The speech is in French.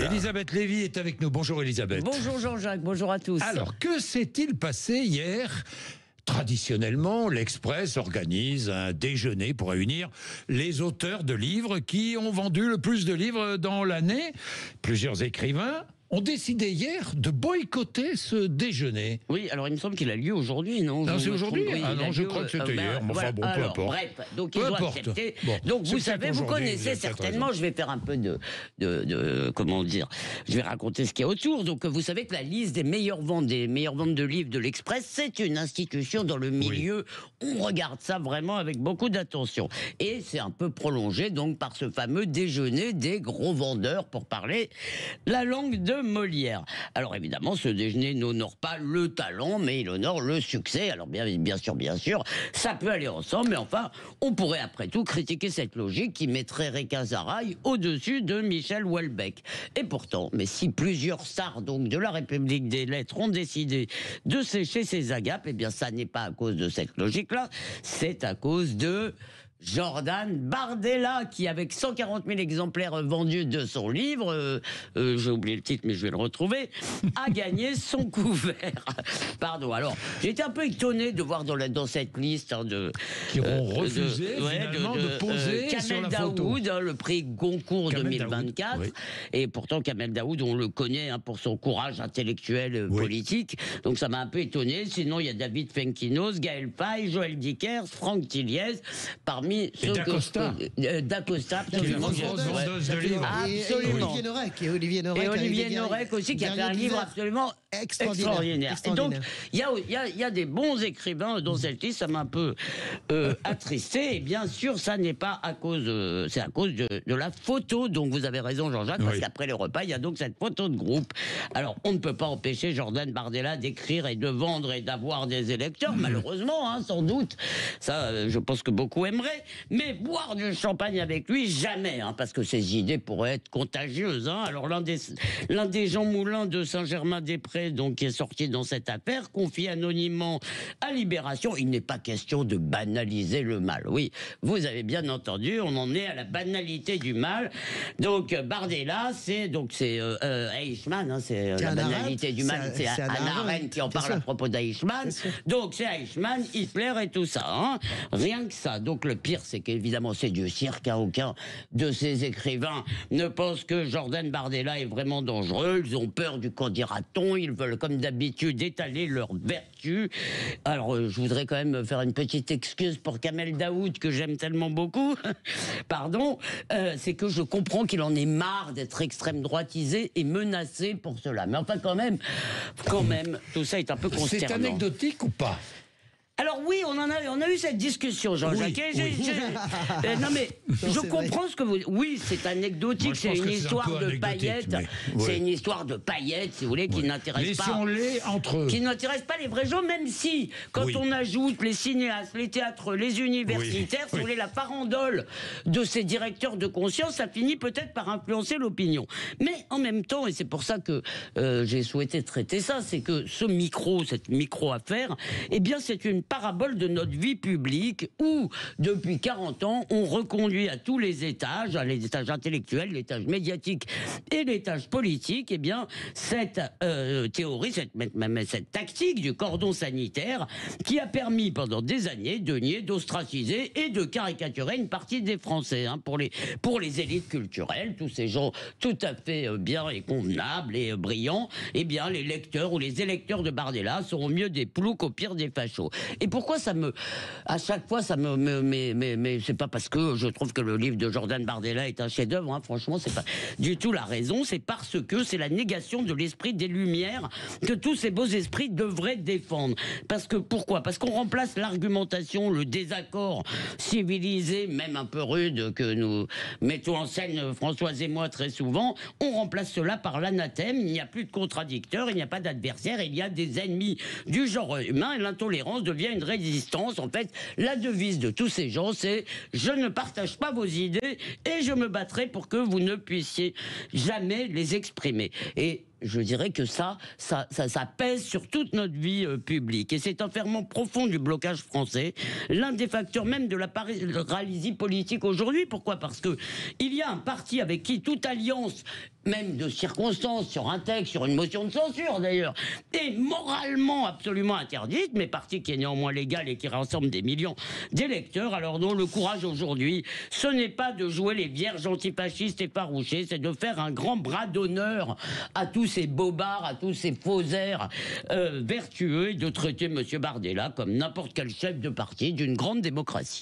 monde. Elisabeth Lévy est avec nous. Bonjour Elisabeth. Bonjour Jean-Jacques, bonjour à tous. Alors, que s'est-il passé hier ? Traditionnellement, l'Express organise un déjeuner pour réunir les auteurs de livres qui ont vendu le plus de livres dans l'année. Plusieurs écrivains ont décidé hier de boycotter ce déjeuner. Oui, alors il me semble qu'il a lieu aujourd'hui, non? Non, c'est aujourd'hui. Oui, ah non, je crois que c'était hier. Enfin bon, peu importe. Bref, donc ils peu ont importe. accepté. Bon, donc vous savez, vous connaissez certainement, je vais faire un peu de comment dire, je vais raconter ce qu'il y a autour. Donc vous savez que la liste des meilleures ventes de livres de l'Express, c'est une institution dans le milieu. Oui. On regarde ça vraiment avec beaucoup d'attention. Et c'est un peu prolongé donc par ce fameux déjeuner des gros vendeurs, pour parler la langue de Molière. Alors évidemment, ce déjeuner n'honore pas le talent, mais il honore le succès. Alors bien sûr, ça peut aller ensemble, mais enfin, on pourrait après tout critiquer cette logique qui mettrait Réka Zaraï au-dessus de Michel Houellebecq. Et pourtant, mais si plusieurs stars donc de la République des Lettres ont décidé de sécher ces agapes, eh bien ça n'est pas à cause de cette logique-là, c'est à cause de Jordan Bardella, qui avec 140 000 exemplaires vendus de son livre, j'ai oublié le titre mais je vais le retrouver, a gagné son couvert. Pardon, alors j'ai été un peu étonné de voir dans cette liste qui ont refusé finalement de poser Kamel sur la photo. Daoud, le prix Goncourt Kamel 2024, Daoud, oui. Et pourtant Kamel Daoud, on le connaît pour son courage intellectuel politique, donc ça m'a un peu étonné. Sinon il y a David Fenkinos, Gaël Faye, Joël Dickers, Franck Tilliez, parmi ceux d'Acosta. D'Acosta, absolument. Vendeuse de livres. Absolument. Et Olivier Norek aussi, qui a fait un livre absolument extraordinaire. Et donc, il y a des bons écrivains dans cette liste, ça m'a un peu attristé. Et bien sûr, ça n'est pas à cause, c'est à cause de la photo. Donc, vous avez raison, Jean-Jacques, parce qu'après le repas, il y a donc cette photo de groupe. Alors, on ne peut pas empêcher Jordan Bardella d'écrire et de vendre et d'avoir des électeurs, malheureusement, sans doute. Ça, je pense que beaucoup aimeraient. Mais boire du champagne avec lui, jamais, parce que ses idées pourraient être contagieuses. Alors, l'un des Jean Moulin de Saint-Germain-des-Prés, donc, qui est sorti dans cette affaire, confie anonymement à Libération, il n'est pas question de banaliser le mal. Oui, vous avez bien entendu, on en est à la banalité du mal. Donc, Bardella, c'est Eichmann, c'est la banalité du mal. C'est Hannah Arendt qui en parle à propos d'Eichmann. Donc, c'est Eichmann, Hitler et tout ça. Rien que ça. Donc, le pire, c'est qu'évidemment, c'est du cirque. Aucun de ces écrivains ne pense que Jordan Bardella est vraiment dangereux. Ils ont peur du qu'en dira-t-on. Ils veulent, comme d'habitude, étaler leur vertu. Alors, je voudrais quand même faire une petite excuse pour Kamel Daoud, que j'aime tellement beaucoup. Pardon. C'est que je comprends qu'il en ait marre d'être extrême droitisé et menacé pour cela. Mais enfin, quand même, tout ça est un peu consternant. C'est anecdotique ou pas ? Alors oui, on a eu cette discussion, Jean-Jacques. Non mais je comprends ce que vous... Oui, c'est anecdotique, c'est une histoire de paillettes. C'est une histoire de paillettes, si vous voulez, qui n'intéresse pas... Laissons-les entre eux. Qui n'intéresse pas les vrais gens, même si, quand on ajoute les cinéastes, les théâtres, les universitaires, si vous voulez, la farandole de ces directeurs de conscience, ça finit peut-être par influencer l'opinion. Mais en même temps, et c'est pour ça que j'ai souhaité traiter ça, c'est que cette micro-affaire, eh bien c'est une parabole de notre vie publique où, depuis 40 ans, on reconduit à tous les étages intellectuels, l'étage médiatique et l'étage politique, eh bien, cette théorie, cette tactique du cordon sanitaire qui a permis pendant des années de nier, d'ostraciser et de caricaturer une partie des Français. Pour les élites culturelles, tous ces gens tout à fait bien et convenables et brillants, eh bien, les lecteurs ou les électeurs de Bardella sont au mieux des ploucs, au pire des fachos. Et pourquoi à chaque fois, mais c'est pas parce que je trouve que le livre de Jordan Bardella est un chef-d'œuvre, franchement, c'est pas du tout la raison, c'est parce que c'est la négation de l'esprit des Lumières que tous ces beaux esprits devraient défendre. Pourquoi ? Parce qu'on remplace l'argumentation, le désaccord civilisé, même un peu rude, que nous mettons en scène, Françoise et moi, très souvent, on remplace cela par l'anathème, il n'y a plus de contradicteurs, il n'y a pas d'adversaires, il y a des ennemis du genre humain, et l'intolérance devient une résistance. En fait, la devise de tous ces gens, c'est « je ne partage pas vos idées et je me battrai pour que vous ne puissiez jamais les exprimer ». Et je dirais que ça pèse sur toute notre vie publique. Et c'est un ferment profond du blocage français, l'un des facteurs même de la paralysie politique aujourd'hui. Pourquoi ? Parce que il y a un parti avec qui toute alliance, même de circonstances, sur un texte, sur une motion de censure d'ailleurs, est moralement absolument interdite, mais parti qui est néanmoins légal et qui rassemble des millions d'électeurs. Alors non, le courage aujourd'hui, ce n'est pas de jouer les vierges antifascistes effarouchées, c'est de faire un grand bras d'honneur à tous ces bobards, à tous ces faussaires vertueux, et de traiter M. Bardella comme n'importe quel chef de parti d'une grande démocratie.